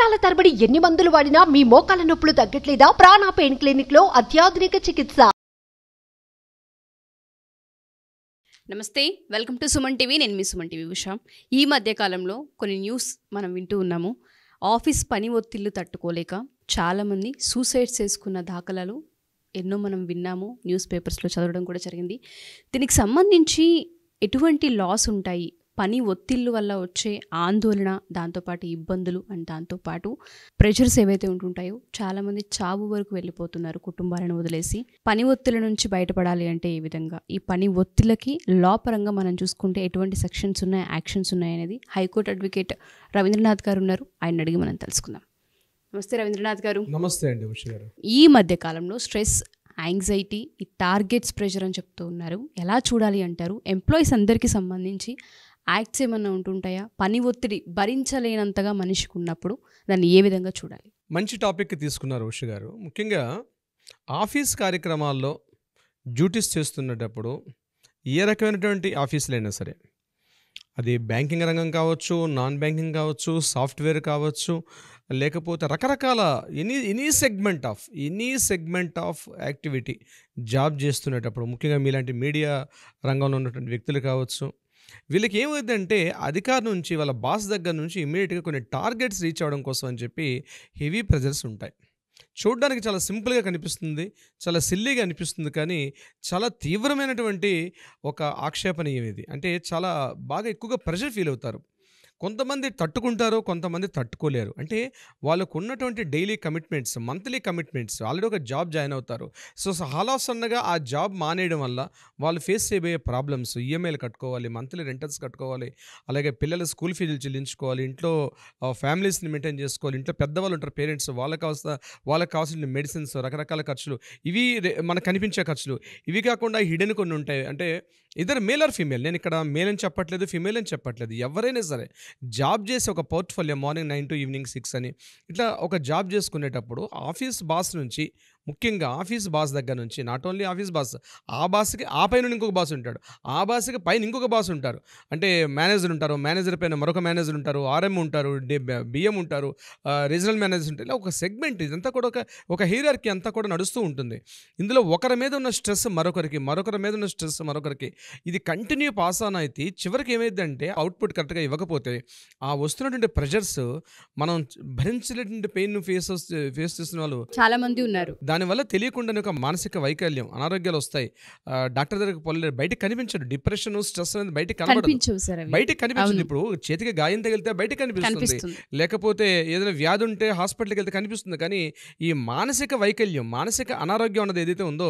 సంవత్సరాల తరబడి ఎన్ని మందులు వాడినా మీ మోకాల నొప్పులు తగ్గట్లేదా? ప్రాణ పెయిన్ క్లినిక్ లో అత్యాధునిక చికిత్స. నమస్తే, వెల్కమ్ టు సుమన్ టీవీ. నేను మీ సుమన్ టీవీ ఉషా. ఈ మధ్య కాలంలో కొన్ని న్యూస్ మనం వింటూ ఉన్నాము. ఆఫీస్ పని ఒత్తిళ్లు తట్టుకోలేక చాలామంది సూసైడ్స్ చేసుకున్న దాఖలాలు ఎన్నో మనం విన్నాము, న్యూస్ పేపర్స్లో చదవడం కూడా జరిగింది. దీనికి సంబంధించి ఎటువంటి లాస్ ఉంటాయి, పని ఒత్తిళ్ళు వల్ల వచ్చే ఆందోళన, దాంతోపాటు ఇబ్బందులు అండ్ దాంతోపాటు ప్రెషర్స్ ఏవైతే ఉంటుంటాయో చాలామంది చావు వరకు వెళ్ళిపోతున్నారు కుటుంబాలను వదిలేసి. పని ఒత్తిళ్ళ నుంచి బయటపడాలి అంటే ఏ విధంగా, ఈ పని ఒత్తిళ్ళకి లా పరంగా మనం చూసుకుంటే ఎటువంటి సెక్షన్స్ ఉన్నాయి, యాక్షన్స్ ఉన్నాయి అనేది హైకోర్టు అడ్వకేట్ రవీంద్రనాథ్ గారు ఉన్నారు. ఆయన అడిగి మనం తెలుసుకుందాం. నమస్తే రవీంద్రనాథ్ గారు. నమస్తే అండి ఉష గారు. ఈ మధ్య కాలంలో స్ట్రెస్, యాంగ్జైటీ, ఈ టార్గెట్స్ ప్రెషర్ అని చెప్తూ ఉన్నారు. ఎలా చూడాలి అంటారు? ఎంప్లాయీస్ అందరికీ సంబంధించి యాక్ట్స్ ఏమన్నా ఉంటుంటాయా? పని ఒత్తిడి భరించలేనంతగా మనిషికి ఉన్నప్పుడు దాన్ని ఏ విధంగా చూడాలి? మంచి టాపిక్ తీసుకున్నారు ఉష గారు. ముఖ్యంగా ఆఫీస్ కార్యక్రమాల్లో డ్యూటీస్ చేస్తున్నప్పుడు ఏ రకమైనటువంటి ఆఫీసులైనా సరే, అది బ్యాంకింగ్ రంగం కావచ్చు, నాన్ బ్యాంకింగ్ కావచ్చు, సాఫ్ట్వేర్ కావచ్చు, లేకపోతే రకరకాల any segment of activity job చేస్తున్నప్పుడు, ముఖ్యంగా మీలాంటి మీడియా రంగంలో ఉన్నటువంటి వ్యక్తులు కావచ్చు, వీళ్ళకి ఏమైందంటే అధికారి నుంచి, వాళ్ళ బాస్ దగ్గర నుంచి ఇమ్మీడియట్గా కొన్ని టార్గెట్స్ రీచ్ అవ్వడం కోసం అని చెప్పి హెవీ ప్రెజర్స్ ఉంటాయి. చూడడానికి చాలా సింపుల్గా కనిపిస్తుంది, చాలా సిల్లీగా అనిపిస్తుంది, కానీ చాలా తీవ్రమైనటువంటి ఒక ఆక్షేపణీయం ఇది. అంటే చాలా బాగా ఎక్కువగా ప్రెషర్ ఫీల్ అవుతారు. కొంతమంది తట్టుకుంటారు, కొంతమంది తట్టుకోలేరు. అంటే వాళ్ళకు ఉన్నటువంటి daily commitments, monthly commitments, already ఒక జాబ్ జాయిన్ అవుతారు. సో హాల్ ఆఫ్ సడన్గా ఆ జాబ్ మానేయడం వల్ల వాళ్ళు ఫేస్ చేయబోయే ప్రాబ్లమ్స్, ఈఎంఐలు కట్టుకోవాలి, మంత్లీ రెంటల్స్ కట్టుకోవాలి, అలాగే పిల్లల స్కూల్ ఫీజులు చెల్లించుకోవాలి, ఇంట్లో ఫ్యామిలీస్ని మెయింటైన్ చేసుకోవాలి, ఇంట్లో పెద్దవాళ్ళు ఉంటారు పేరెంట్స్, వాళ్ళకి కావాల్సిన మెడిసిన్స్, రకరకాల ఖర్చులు, ఇవి మనకు కనిపించే ఖర్చులు. ఇవి కాకుండా హిడెన్ కొన్ని ఉంటాయి. అంటే ఇద్దరు మేల్ ఆర్ ఫీమేల్, నేను ఇక్కడ మేల్ అని చెప్పట్లేదు, ఫీమేల్ అని చెప్పట్లేదు, ఎవరైనా సరే జాబ్ చేసి ఒక పోర్ట్ఫోలియో మార్నింగ్ 9 to ఈవినింగ్ 6 అని ఇట్లా ఒక జాబ్ చేసుకునేటప్పుడు ఆఫీస్ బాస్ నుంచి, ముఖ్యంగా ఆఫీస్ బాస్ దగ్గర నుంచి, నాట్ ఓన్లీ ఆఫీస్ బాస్, ఆ బాస్కి ఆ పైన ఇంకొక బాస్ ఉంటాడు, ఆ బాస్కి పైన ఇంకొక బాస్ ఉంటారు, అంటే మేనేజర్ ఉంటారు, మేనేజర్ పైన మరొక మేనేజర్ ఉంటారు, ఆర్ఎం ఉంటారు, బిఎం ఉంటారు, రీజనల్ మేనేజర్ ఉంటారు. ఇలా ఒక సెగ్మెంట్, ఇదంతా కూడా ఒక హీరార్కీ అంతా కూడా నడుస్తూ ఉంటుంది. ఇందులో ఒకరి మీద ఉన్న స్ట్రెస్ మరొకరికి, మరొకరి మీద ఉన్న స్ట్రెస్ మరొకరికి, ఇది కంటిన్యూ పాస్ ఆన్ అయితే చివరికి ఏమైందంటే అవుట్పుట్ కరెక్ట్గా ఇవ్వకపోతే ఆ వస్తున్నటువంటి ప్రెషర్స్ మనం భరించలేటువంటి పెయిన్ ఫేస్ చేస్తున్న వాళ్ళు చాలా మంది ఉన్నారు. దానివల్ల తెలియకుండానే ఒక మానసిక వైకల్యం, అనారోగ్యాలు వస్తాయి. డాక్టర్ దగ్గరికి పోలేదు, బయటకు కనిపించదు. డిప్రెషన్, స్ట్రెస్ అనేది బయటకు కనిపించదు. ఇప్పుడు చేతికి గాయం తగిలితే బయటకు కనిపిస్తుంది, లేకపోతే ఏదైనా వ్యాధి ఉంటే హాస్పిటల్కి వెళ్తే కనిపిస్తుంది. కానీ ఈ మానసిక వైకల్యం, మానసిక అనారోగ్యం అన్నది ఏదైతే ఉందో,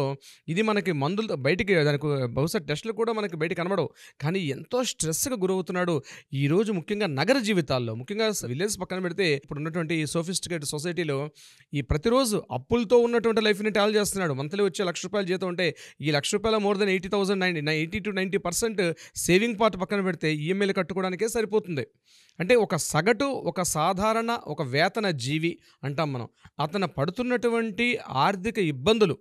ఇది మనకి మందులు బయటికి, దానికి బహుశా టెస్టులు కూడా మనకి బయట కనబడవు, కానీ ఎంతో స్ట్రెస్గా గురవుతున్నాడు. ఈరోజు ముఖ్యంగా నగర జీవితాల్లో, ముఖ్యంగా విలేజ్ పక్కన పెడితే ఇప్పుడు ఉన్నటువంటి సోఫిస్టికేట్ సొసైటీలో ఈ ప్రతిరోజు అప్పులతో ఉన్నటువంటి లైఫ్ని ట్రావెల్ చేస్తున్నాడు. మంత్లీ వచ్చే ₹1,00,000 జీతం ఉంటే ఈ ₹1,00,000 more than 80 to 90% saving part పక్కన పెడితే ఈఎంఐలు కట్టుకోవడానికే సరిపోతుంది. అంటే ఒక సగటు, ఒక సాధారణ, ఒక వేతన జీవి అంటాం మనం, అతను పడుతున్నటువంటి ఆర్థిక ఇబ్బందులు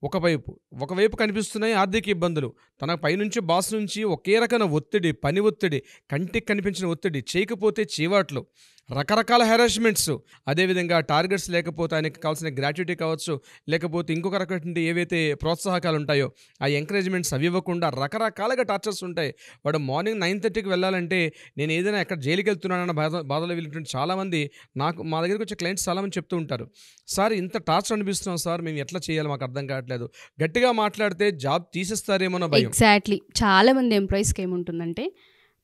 ఒకవైపు కనిపిస్తున్నాయి. ఆర్థిక ఇబ్బందులు, తన పైనుంచి బాస్ నుంచి ఒకే రకమైన ఒత్తిడి, పని ఒత్తిడి, కంటికి కనిపించిన ఒత్తిడి, చేయకపోతే చీవాట్లు, రకరకాల హెరాస్మెంట్స్, అదేవిధంగా టార్గెట్స్ లేకపోతే ఆయనకి కావాల్సిన గ్రాట్యుటీ కావచ్చు, లేకపోతే ఇంకొక రకమైన ఏవైతే ప్రోత్సాహకాలు ఉంటాయో ఆ ఎంకరేజ్మెంట్స్ అవి ఇవ్వకుండా రకరకాలుగా టార్చర్స్ ఉంటాయి. వాడు మార్నింగ్ 9:30కి వెళ్ళాలంటే నేను ఏదైనా ఎక్కడ జైలుకి వెళ్తున్నానన్న బాధలో వెళ్ళినటువంటి చాలామంది మా దగ్గరికి వచ్చే క్లయింట్స్ చాలామంది చెప్తూ ఉంటారు, సార్ ఇంత టార్చర్ అనిపిస్తున్నాం సార్, మేము ఎట్లా చేయాలి మాకు అర్థం కావట్లేదు, గట్టిగా మాట్లాడితే జాబ్ తీసేస్తారేమో భయం. ఎగ్జాక్ట్లీ, చాలా మంది ఎంప్లాయీస్కి ఏముంటుందంటే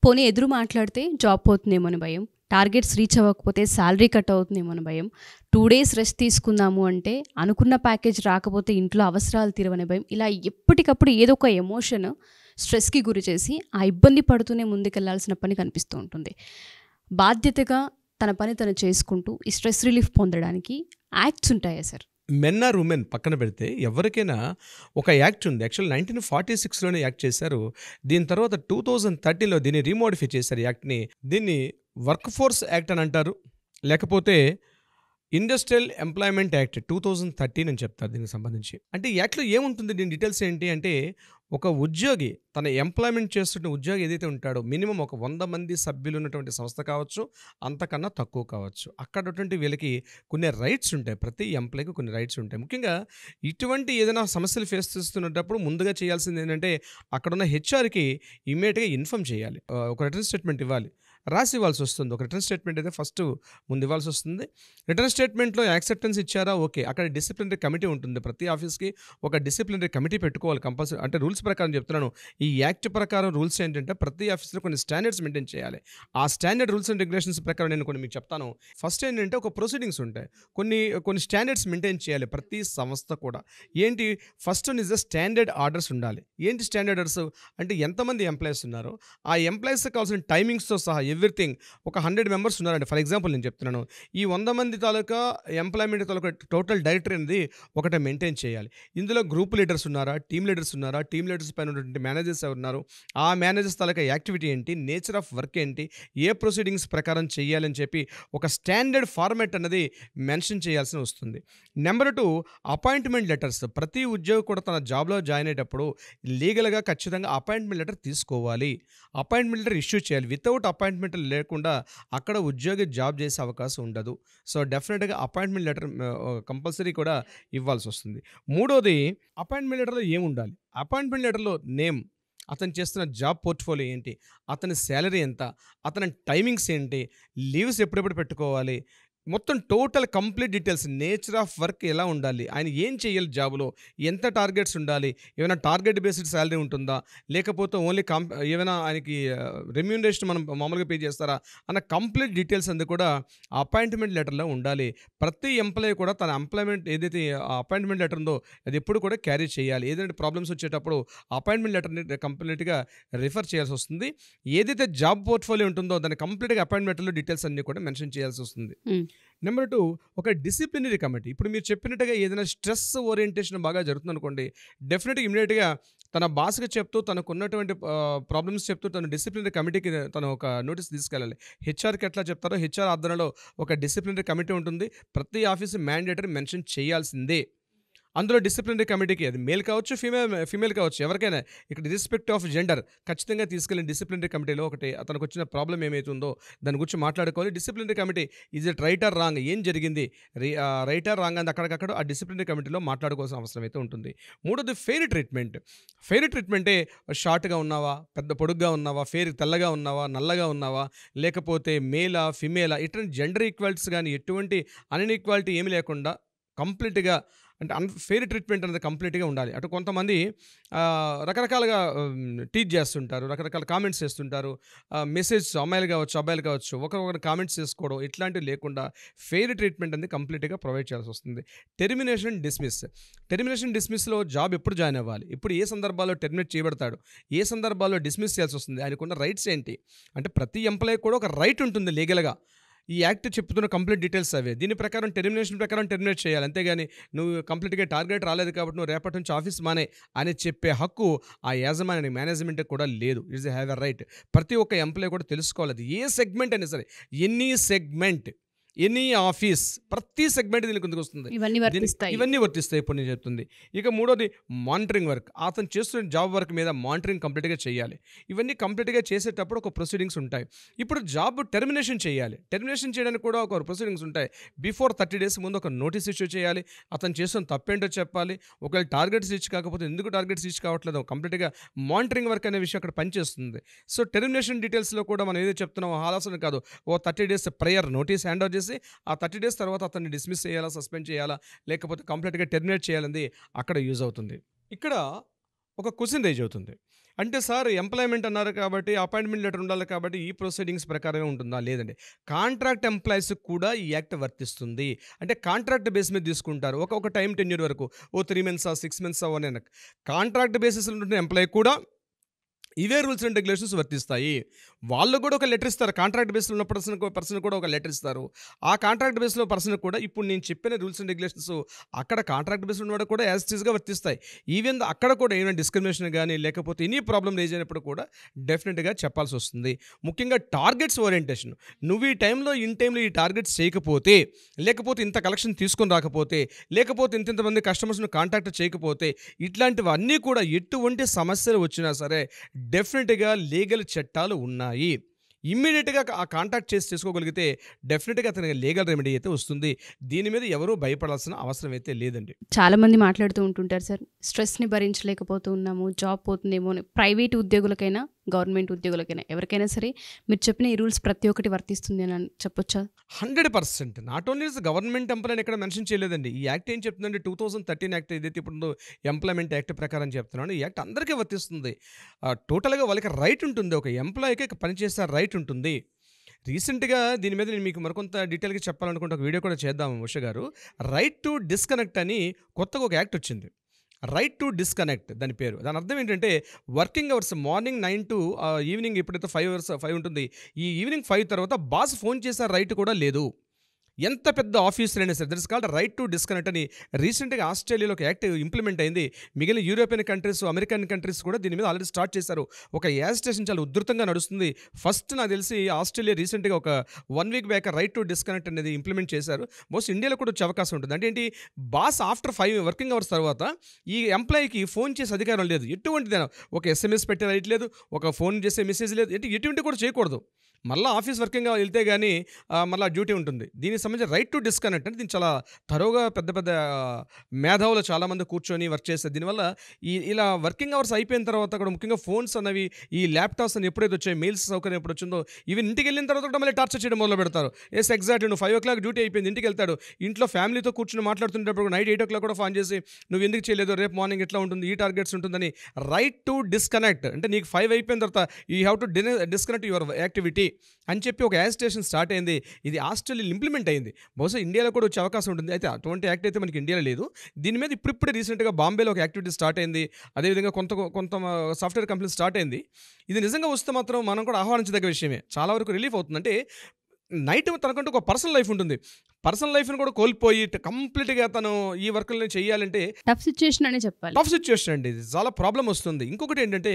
పోనీ ఎదురు మాట్లాడితే జాబ్ పోతుందేమో అని భయం, టార్గెట్స్ రీచ్ అవ్వకపోతే శాలరీ కట్ అవుతుందేమో అని భయం, 2 days రెస్ట్ తీసుకుందాము అంటే అనుకున్న ప్యాకేజ్ రాకపోతే ఇంట్లో అవసరాలు తీరవనే భయం. ఇలా ఎప్పటికప్పుడు ఏదో ఒక ఎమోషన్ స్ట్రెస్కి గురి చేసి ఆ ఇబ్బంది పడుతూనే ముందుకెళ్లాల్సిన పని కనిపిస్తూ ఉంటుంది. బాధ్యతగా తన పని తను చేసుకుంటూ ఈ స్ట్రెస్ రిలీఫ్ పొందడానికి యాక్ట్స్ ఉంటాయా సార్? మెన్ ఆర్ ఉమెన్ పక్కన పెడితే ఎవరికైనా ఒక యాక్ట్ ఉంది. యాక్చువల్ 1946లోనే యాక్ట్ చేశారు. దీని తర్వాత 2013లో దీన్ని రీమోడిఫై చేశారు యాక్ట్ని. దీన్ని వర్క్ ఫోర్స్ యాక్ట్ అని అంటారు, లేకపోతే ఇండస్ట్రియల్ ఎంప్లాయ్మెంట్ యాక్ట్ 2013 అని చెప్తారు దీనికి సంబంధించి. అంటే ఈ యాక్ట్లో ఏముంటుంది, దీని డీటెయిల్స్ ఏంటి అంటే, ఒక ఉద్యోగి తన ఎంప్లాయ్మెంట్ చేస్తున్న ఉద్యోగి ఏదైతే ఉంటాడో మినిమం ఒక 100 మంది సభ్యులు ఉన్నటువంటి సంస్థ కావచ్చు, అంతకన్నా తక్కువ కావచ్చు. అక్కడటువంటి వీళ్ళకి కొన్ని రైట్స్ ఉంటాయి, ప్రతి ఎంప్లాయ్కి కొన్ని రైట్స్ ఉంటాయి. ముఖ్యంగా ఇటువంటి ఏదైనా సమస్యలు ఫేస్ చేస్తున్నప్పుడు ముందుగా చేయాల్సింది ఏంటంటే, అక్కడున్న హెచ్ఆర్కి ఇమ్మీడియట్గా ఇన్ఫామ్ చేయాలి, ఒక రిటర్న్ స్టేట్మెంట్ ఇవ్వాలి, రాసి ఇవ్వాల్సి వస్తుంది. ఒక రిటర్న్ స్టేట్మెంట్ అయితే ఫస్ట్ ముందు ఇవ్వాల్సి వస్తుంది. రిటర్న్ స్టేట్మెంట్లో యాక్సెప్టెన్స్ ఇచ్చారా, ఓకే, అక్కడ డిసిప్లినరీ కమిటీ ఉంటుంది. ప్రతి ఆఫీస్కి ఒక డిసిప్లినరీ కమిటీ పెట్టుకోవాలి కంపల్సరీ. అంటే రూల్స్ ప్రకారం చెప్తున్నాను, ఈ యాక్ట్ ప్రకారం రూల్స్ ఏంటంటే ప్రతి ఆఫీస్లో కొన్ని స్టాండర్డ్స్ మెయింటైన్ చేయాలి. ఆ స్టాండర్డ్ రూల్స్ అండ్ రెగ్యులేషన్స్ ప్రకారం నేను కొన్ని మీకు చెప్తాను. ఫస్ట్ ఏంటంటే ఒక ప్రొసీడింగ్స్ ఉంటాయి, కొన్ని స్టాండర్డ్స్ మెయింటైన్ చేయాలి ప్రతి సంస్థ కూడా. ఏంటి, first is the standard orders ఉండాలి. ఏంటి స్టాండర్డ్ ఆర్డర్స్ అంటే, ఎంతమంది ఎంప్లాయీస్ ఉన్నారో ఆ ఎంప్లాయీస్ కావాల్సిన టైమింగ్స్తో సహా ఎవ్రీథింగ్. ఒక 100 మెంబర్స్ ఉన్నారండి ఫర్ ఎగ్జాంపుల్ నేను చెప్తున్నాను. ఈ 100 మంది తాలూకా ఎంప్లాయ్మెంట్ తాలూకా టోటల్ డైరెక్టరీ అనేది ఒకటే మెయింటైన్ చేయాలి. ఇందులో గ్రూప్ లీడర్స్ ఉన్నారా, టీమ్ లీడర్స్ ఉన్నారా, టీమ్ లీడర్స్ పైన ఉన్నటువంటి మేనేజర్స్ ఉన్నారు, ఆ మేనేజర్స్ తాలూకా యాక్టివిటీ ఏంటి, నేచర్ ఆఫ్ వర్క్ ఏంటి, ఏ ప్రొసీడింగ్స్ ప్రకారం చేయాలని చెప్పి ఒక స్టాండర్డ్ ఫార్మాట్ అన్నది మెన్షన్ చేయాల్సి వస్తుంది. Number 2, appointment letters. ప్రతి ఉద్యోగి కూడా తన జాబ్లో జాయిన్ అయ్యేటప్పుడు లీగల్గా ఖచ్చితంగా అపాయింట్మెంట్ లెటర్ తీసుకోవాలి, అపాయింట్మెంట్ లెటర్ ఇష్యూ చేయాలి. వితౌట్ అపాయింట్మెంట్ లేకుండా అక్కడ ఉద్యోగి జాబ్ చేసే అవకాశం ఉండదు. సో డెఫినెట్గా అపాయింట్మెంట్ లెటర్ కంపల్సరీ కూడా ఇవ్వాల్సి వస్తుంది. మూడోది, అపాయింట్మెంట్ లెటర్లో ఏముండాలి, అపాయింట్మెంట్ లెటర్లో నేమ్, అతను చేస్తున్న జాబ్ పోర్ట్ఫోలియో ఏంటి, అతని శాలరీ ఎంత, అతని టైమింగ్స్ ఏంటి, లీవ్స్ ఎప్పుడెప్పుడు పెట్టుకోవాలి, మొత్తం total complete details, nature of work ఎలా ఉండాలి, ఆయన ఏం చేయాలి జాబ్లో, ఎంత టార్గెట్స్ ఉండాలి, ఏమైనా టార్గెట్ బేస్డ్ శాలరీ ఉంటుందా, లేకపోతే ఓన్లీ ఏమైనా ఆయనకి రెమ్యూనరేషన్ మనం మామూలుగా పే చేస్తారా అన్న కంప్లీట్ డీటెయిల్స్ అందు కూడా అపాయింట్మెంట్ లెటర్లో ఉండాలి. ప్రతి ఎంప్లాయీ కూడా తన ఎంప్లాయ్మెంట్ ఏదైతే అపాయింట్మెంట్ లెటర్ ఉందో అది ఎప్పుడు కూడా క్యారీ చేయాలి. ఏదైతే ప్రాబ్లమ్స్ వచ్చేటప్పుడు అపాయింట్మెంట్ లెటర్ని కంప్లీట్గా రిఫర్ చేయాల్సి వస్తుంది. ఏదైతే జాబ్ పోర్ట్ఫోలియో ఉంటుందో దాన్ని కంప్లీట్గా అపాయింట్మెంట్ లెటర్లో డీటెయిల్స్ అన్నీ కూడా మెన్షన్ చేయాల్సి వస్తుంది. నెంబర్ 2, ఒక డిసిప్లినరీ కమిటీ. ఇప్పుడు మీరు చెప్పినట్టుగా ఏదైనా స్ట్రెస్ ఓరియంటేషన్ బాగా జరుగుతుంది అనుకోండి, డెఫినెట్గా ఇమీడియట్గా తన బాస్కి చెప్తూ, తనకు ఉన్నటువంటి ప్రాబ్లమ్స్ చెప్తూ తను డిసిప్లినరీ కమిటీకి తను ఒక నోటీస్ తీసుకెళ్ళాలి. హెచ్ఆర్కి ఎట్లా చెప్తారో హెచ్ఆర్ ఆధ్వర్యంలో ఒక డిసిప్లినరీ కమిటీ ఉంటుంది. ప్రతి ఆఫీసు మ్యాండేటరీ మెన్షన్ చేయాల్సిందే. అందులో డిసిప్లినరీ కమిటీకి అది మేల్ కావచ్చు, ఫీమేల్ కావచ్చు, ఎవరికైనా ఇక్కడ రిస్పెక్ట్ ఆఫ్ జెండర్ ఖచ్చితంగా తీసుకెళ్ళిన డిసిప్లినరీ కమిటీలో ఒకటి అతనికి వచ్చిన ప్రాబ్లం ఏమైతుందో దాని గురించి మాట్లాడుకోవాలి. Disciplinary committee is it right are wrong, ఏం జరిగింది, రైట్ ఆర్ రాంగ్ అని అక్కడికక్కడ ఆ డిసిప్లినరీ కమిటీలో మాట్లాడుకోవాల్సిన అవసరం అయితే ఉంటుంది. మూడోది, ఫెయిర్ ట్రీట్మెంట్. ఫెయిర్ ట్రీట్మెంటే షార్ట్గా ఉన్నావా, పెద్ద పొడుగ్గా ఉన్నావా, తెల్లగా ఉన్నావా, నల్లగా ఉన్నావా, లేకపోతే మేలా ఫిమేలా, ఇటువంటి జెండర్ ఈక్వాలిటీస్ కానీ ఎటువంటి అన్ఈక్వాలిటీ ఏమీ లేకుండా కంప్లీట్గా అంటే ఫెయిర్ ట్రీట్మెంట్ అనేది కంప్లీట్గా ఉండాలి. అటు కొంతమంది రకరకాలుగా టీచ్ చేస్తుంటారు, రకరకాల కామెంట్స్ చేస్తుంటారు, మెసేజ్ అమ్మాయిలు కావచ్చు అబ్బాయిలు కావచ్చు ఒకరొకరు కామెంట్స్ చేసుకోవడం, ఇట్లాంటివి లేకుండా ఫెయిర్ ట్రీట్మెంట్ అనేది కంప్లీట్గా ప్రొవైడ్ చేయాల్సి వస్తుంది. టెర్మినేషన్ డిస్మిస్లో జాబ్ ఎప్పుడు జాయిన్ అవ్వాలి, ఇప్పుడు ఏ సందర్భాల్లో టెర్మినేట్ చేయబడతాడు, ఏ సందర్భాల్లో డిస్మిస్ చేయాల్సి వస్తుంది, ఆయనకున్న రైట్స్ ఏంటి, అంటే ప్రతి ఎంప్లాయీ కూడా ఒక రైట్ ఉంటుంది లీగల్గా. ఈ యాక్ట్ చెప్తున్న కంప్లీట్ డీటెయిల్స్ అవే. దీని ప్రకారం టెర్మినేషన్ ప్రకారం టెర్మినేట్ చేయాలి, అంతేగాని నువ్వు కంప్లీట్గా టార్గెట్ రాలేదు కాబట్టి నువ్వు రేపటి నుంచి ఆఫీస్ మానే అని చెప్పే హక్కు ఆ యాజమాన్యానికి మేనేజ్మెంట్కి కూడా లేదు. It's have a right. ప్రతి ఒక్క ఎంప్లాయీ కూడా తెలుసుకోవాలి, అది ఏ సెగ్మెంట్ అయినా సరే, ఎనీ ఆఫీస్, ప్రతి సెగ్మెంట్ దీనికి కిందకు వస్తుంది. ఇవన్నీ వర్తిస్తాయి ఇప్పుడు నేను చెప్తుంది. ఇక మూడోది, మానిటరింగ్ వర్క్. అతను చేస్తున్న జాబ్ వర్క్ మీద మానిటరింగ్ కంప్లీట్గా చేయాలి. ఇవన్నీ కంప్లీట్గా చేసేటప్పుడు ఒక ప్రొసీడింగ్స్ ఉంటాయి. ఇప్పుడు జాబ్ టెర్మినేషన్ చేయాలి, టెర్మినేషన్ చేయడానికి కూడా ఒక ప్రొసీడింగ్స్ ఉంటాయి. బిఫోర్ 30 days ముందు ఒక నోటీస్ ఇష్యూ చేయాలి, అతను చేస్తున్న తప్పేంటో చెప్పాలి. ఒకవేళ టార్గెట్స్ రీచ్ కాకపోతే ఎందుకు టార్గెట్స్ రీచ్ కావట్లేదు, కంప్లీట్గా మానిటరింగ్ వర్క్ అనే విషయం అక్కడ పనిచేస్తుంది. సో టెర్మినేషన్ డీటెయిల్స్లో కూడా మనం ఏదో చెప్తున్నామో ఆలోచన కాదు, 30 days prior notice hand over చేసి ఆ 30 days తర్వాత అతన్ని డిస్మిస్ చేయాలా, సస్పెండ్ చేయాలా, లేకపోతే కంప్లీట్గా టెర్మినేట్ చేయాలని అక్కడ యూజ్ అవుతుంది. ఇక్కడ ఒక క్వశ్చన్ రేజ్ అవుతుంది, అంటే సార్ ఎంప్లాయ్మెంట్ అన్నారు కాబట్టి అపాయింట్మెంట్ లెటర్ ఉండాలి కాబట్టి ఈ ప్రొసీడింగ్స్ ప్రకారమే ఉంటుందా? లేదండి, కాంట్రాక్ట్ ఎంప్లాయీస్ కూడా ఈ యాక్ట్ వర్తిస్తుంది. అంటే కాంట్రాక్ట్ బేస్ మీద తీసుకుంటారు, ఒక టైం టెన్యూర్ వరకు, 3 months 6 months కాంట్రాక్ట్ బేసిస్లో ఉంటున్న ఎంప్లాయీ కూడా ఇవే రూల్స్ అండ్ రెగ్యులేషన్స్ వర్తిస్తాయి. వాళ్ళు కూడా ఒక లెటర్ ఇస్తారు. కాంట్రాక్ట్ బేస్లో ఉన్న పర్సన్ కూడా ఒక లెటర్ ఇస్తారు. ఆ కాంట్రాక్ట్ బేస్లో పర్సన్ కూడా ఇప్పుడు నేను చెప్పిన రూల్స్ అండ్ రెగ్యులేషన్స్ అక్కడ కాంట్రాక్ట్ బేస్లో ఉన్న కూడా యాజ్ ఇట్ ఈస్గా వర్తిస్తాయి. ఈవెన్ అక్కడ కూడా ఏమైనా డిస్క్రిమినేషన్ కానీ లేకపోతే ఎనీ ప్రాబ్లం రేజ్ అయినప్పుడు కూడా డెఫినెట్గా చెప్పాల్సి వస్తుంది. ముఖ్యంగా టార్గెట్స్ ఓరియంటేషన్. నువ్వు ఈ టైంలో ఈ టార్గెట్స్ చేయకపోతే, లేకపోతే ఇంత కలెక్షన్ తీసుకొని రాకపోతే, లేకపోతే ఇంతమంది కస్టమర్స్ను కాంటాక్ట్ చేయకపోతే, ఇట్లాంటివన్నీ కూడా ఎటువంటి సమస్యలు వచ్చినా సరే డెఫినెట్గా లీగల్ చట్టాలు ఉన్నాయి. ఇమ్మీడియట్గా ఆ కాంటాక్ట్ చేసుకోగలిగితే డెఫినెట్గా అతనికి లీగల్ రెమెడీ అయితే వస్తుంది. దీని మీద ఎవరూ భయపడాల్సిన అవసరం అయితే లేదండి. చాలామంది మాట్లాడుతూ ఉంటుంటారు సార్, స్ట్రెస్ని భరించలేకపోతూ ఉన్నాము, జాబ్ పోతుందేమో అని. ప్రైవేట్ ఉద్యోగులకైనా గవర్నమెంట్ ఉద్యోగులకైనా ఎవరికైనా సరే మీరు చెప్పిన ఈ రూల్స్ ప్రతి ఒక్కటి వర్తిస్తుంది అని చెప్పొచ్చా? 100%. నాట్ ఓన్లీ గవర్నమెంట్ ఎంప్లాయ్ ఇక్కడ మెన్షన్ చేయలేదండి. ఈ యాక్ట్ ఏం చెప్తుందంటే 2013 యాక్ట్ ఏదైతే ఇప్పుడు ఎంప్లాయ్మెంట్ యాక్ట్ ప్రకారం చెప్తున్నాను, ఈ యాక్ట్ అందరికీ వర్తిస్తుంది. టోటల్గా వాళ్ళకి రైట్ ఉంటుంది, ఒక ఎంప్లాయీకి పనిచేసే రైట్ ఉంటుంది. రీసెంట్గా దీని మీద నేను మీకు మరికొంత డీటెయిల్గా చెప్పాలనుకుంటే ఒక వీడియో కూడా చేద్దాము ఉష గారు. రైట్ టు డిస్కనెక్ట్ అని కొత్తగా ఒక యాక్ట్ వచ్చింది. రైట్ టు డిస్కనెక్ట్ దాని పేరు. దాని అర్థం ఏంటంటే working hours morning 9 to evening ఎప్పుడైతే 5 ఉంటుంది, ఈ ఈవినింగ్ 5 తర్వాత బాస్ ఫోన్ చేసే రైట్ కూడా లేదు. ఎంత పెద్ద ఆఫీసర్ అయినా సరే. That is called right to disconnect అని రీసెంట్గా ఆస్ట్రేలియాలో ఒక యాక్ట్ ఇంప్లిమెంట్ అయింది. మిగిలిన యూరోపియన్ కంట్రీస్, అమెరికన్ కంట్రీస్ కూడా దీని మీద ఆల్రెడీ స్టార్ట్ చేశారు. ఒక యాజిటేషన్ చాలా ఉధృతంగా నడుస్తుంది. ఫస్ట్ నాకు తెలిసి ఆస్ట్రేలియా రీసెంట్గా ఒక 1 week back right to disconnect అనేది ఇంప్లిమెంట్ చేశారు. మోస్ట్ ఇండియాలో కూడా వచ్చే అవకాశం ఉంటుంది. అంటే ఏంటి, బాస్ ఆఫ్టర్ 5 వర్కింగ్ అవర్స్ తర్వాత ఈ ఎంప్లాయీకి ఫోన్ చేసే అధికారం లేదు. ఎటువంటిదైనా ఒక SMS పెట్టే రైట్ లేదు, ఒక ఫోన్ చేసే మెసేజ్ లేదు, ఎటువంటి కూడా చేయకూడదు. మళ్ళీ ఆఫీస్ వర్కింగ్ వెళ్తే కానీ మళ్ళీ డ్యూటీ ఉంటుంది. దీనికి సంబంధించి రైట్ టు డిస్కనెక్ట్ అంటే దీన్ని చాలా తరోగా పెద్ద పెద్ద మేధావులు చాలామంది కూర్చొని వర్క్ చేస్తారు. దీనివల్ల ఇలా వర్కింగ్ అవర్స్ అయిపోయిన తర్వాత కూడా ముఖ్యంగా ఫోన్స్ అనేవి, ఈ ల్యాప్టాప్స్ అని ఎప్పుడైతే వచ్చాయి, మెయిల్స్ సౌకర్యం ఎప్పుడు వచ్చిందో, ఇవి ఇంటికి వెళ్ళిన తర్వాత కూడా మళ్ళీ టార్చర్ చేయడం మొదలు పెడతారు. ఎగ్జాక్ట్ నువ్వు 5 o'clock డ్యూటీ అయిపోయింది, ఇంటికి వెళ్తాడు, ఇంట్లో ఫ్యామిలీతో కూర్చొని మాట్లాడుతున్నప్పుడు నైట్ 8 o'clock కూడా ఫోన్ చేసి నువ్వు ఎందుకు చేయలేదు, రేపు మార్నింగ్ ఎట్లా ఉంటుంది, ఈ టార్గెట్స్ ఉంటుందని. రైట్ టు డిస్కనెక్ట్ అంటే నీకు 5 అయిపోయిన తర్వాత you have to disconnect your activity అని చెప్పి ఒక యాజిటేషన్ స్టార్ట్ అయింది. ఇది ఆస్ట్రేలియాలో ఇంప్లిమెంట్ అయింది. బహుశా ఇండియాలో కూడా వచ్చే అవకాశం ఉంటుంది. అయితే అటువంటి యాక్ట్ అయితే మనకి ఇండియాలో లేదు. దీని మీద ఇప్పుడిప్పుడే రీసెంట్గా బాంబేలో ఒక యాక్టివిటీ స్టార్ట్ అయింది. అదేవిధంగా కొంత సాఫ్ట్వేర్ కంపెనీ స్టార్ట్ అయింది. ఇది నిజంగా వస్తే మాత్రం మనం కూడా ఆహ్వానించదగ్గ విషయమే. చాలా వరకు రిలీఫ్ అవుతుంది. అంటే నైట్ తనకంటూ ఒక పర్సనల్ లైఫ్ ఉంటుంది. పర్సనల్ లైఫ్ని కూడా కోల్పోయి కంప్లీట్గా తను ఈ వర్క్లని చేయాలంటే టఫ్ సిచ్యువేషన్ అనే చెప్పాలి. టఫ్ సిచ్యువేషన్ అండి. ఇది చాలా ప్రాబ్లం వస్తుంది. ఇంకొకటి ఏంటంటే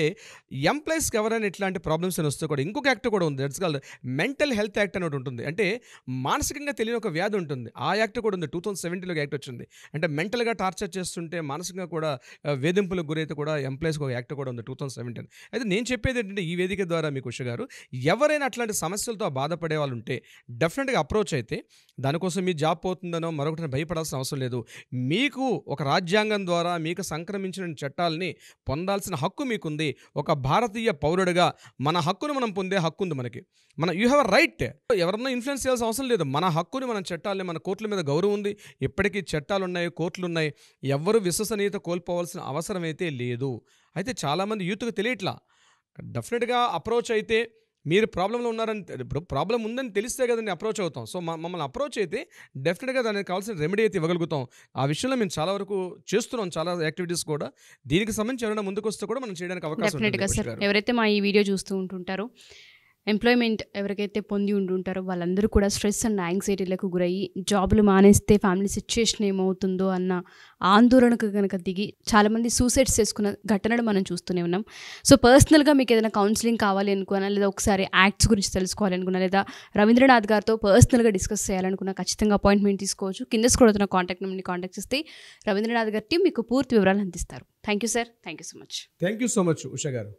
ఎంప్లాయీస్కి ఎవరైనా ఇట్లాంటి ప్రాబ్లమ్స్ అని వస్తే కూడా ఇంకొక యాక్ట్ కూడా ఉంది. That's called mental health act అని ఒకటి ఉంటుంది. అంటే మానసికంగా తెలియని ఒక వ్యాధి ఉంటుంది. ఆ యాక్ట్ కూడా ఉంది. 2017లో యాక్ట్ వచ్చింది. అంటే మెంటల్గా టార్చర్ చేస్తుంటే మానసికంగా కూడా వేధింపులకు గురైతే కూడా ఎంప్లాయీస్కి ఒక యాక్ట్ కూడా ఉంది 2017. అయితే నేను చెప్పేది ఏంటంటే ఈ వేదిక ద్వారా మీకు ఉష గారు, ఎవరైనా అట్లాంటి సమస్యలతో బాధపడే వాళ్ళు ఉంటే డెఫినెట్గా అప్రోచ్ అయితే దానికోసం మీ జాబ్ పోతుందనో మరొకటి భయపడాల్సిన అవసరం లేదు. మీకు ఒక రాజ్యాంగం ద్వారా మీకు సంక్రమించిన చట్టాలని పొందాల్సిన హక్కు మీకుంది. ఒక భారతీయ పౌరుడిగా మన హక్కును మనం పొందే హక్కు ఉంది మనకి. You have a right. ఎవరన్నా ఇన్ఫ్లుయెన్స్ చేయాల్సిన అవసరం లేదు. మన హక్కుని, మన చట్టాలని, మన కోర్టుల మీద గౌరవం ఉంది. ఇప్పటికీ చట్టాలు ఉన్నాయి, కోర్టులు ఉన్నాయి. ఎవ్వరూ విశ్వసనీయత కోల్పోవాల్సిన అవసరం అయితే లేదు. అయితే చాలామంది యూత్కి తెలియట్లా. డెఫినెట్గా అప్రోచ్ అయితే మీరు ప్రాబ్లంలో ఉన్నారని, ఇప్పుడు ప్రాబ్లం ఉందని తెలిస్తే కదండి అప్రోచ్ అవుతాం. సో మమ్మల్ని అప్రోచ్ అయితే డెఫినెట్గా దానికి కావాల్సిన రెమెడీ అయితే ఇవ్వగలుగుతాం. ఆ విషయంలో మేము చాలా వరకు చేస్తున్నాం, చాలా యాక్టివిటీస్ కూడా. దీనికి సంబంధించి ఎవరైనా ముందుకు వస్తే కూడా మనం చేయడానికి అవకాశం డెఫినెట్గా సార్. ఎవరైతే మా ఈ వీడియో చూస్తూ ఉంటుంటారో, ఎంప్లాయ్మెంట్ ఎవరికైతే పొంది ఉంటుంటారో వాళ్ళందరూ కూడా స్ట్రెస్ అండ్ యాంగ్జైటీలకు గురయ్యి జాబులు మానేస్తే ఫ్యామిలీ సిచ్యుయేషన్ ఏమవుతుందో అన్న ఆందోళనకు కనుక దిగి చాలామంది సూసైడ్స్ చేసుకున్న ఘటనలు మనం చూస్తూనే ఉన్నాం. సో పర్సనల్గా మీకు ఏదైనా కౌన్సిలింగ్ కావాలి అనుకున్నా, లేదా ఒకసారి యాక్ట్స్ గురించి తెలుసుకోవాలి అనుకున్నా, లేదా రవీంద్రనాథ్ గారితో పర్సనల్గా డిస్కస్ చేయాలనుకున్నా ఖచ్చితంగా అపాయింట్మెంట్ తీసుకోవచ్చు. కింద స్క్రోల్ అవుతున్న కాంటాక్ట్ నెంబర్ని కాంటాక్ట్ చేస్తే రవీంద్రనాథ్ గారి టీం మీకు పూర్తి వివరాలు అందిస్తారు. Thank you sir. Thank you so much. Thank you so much Usha గారు.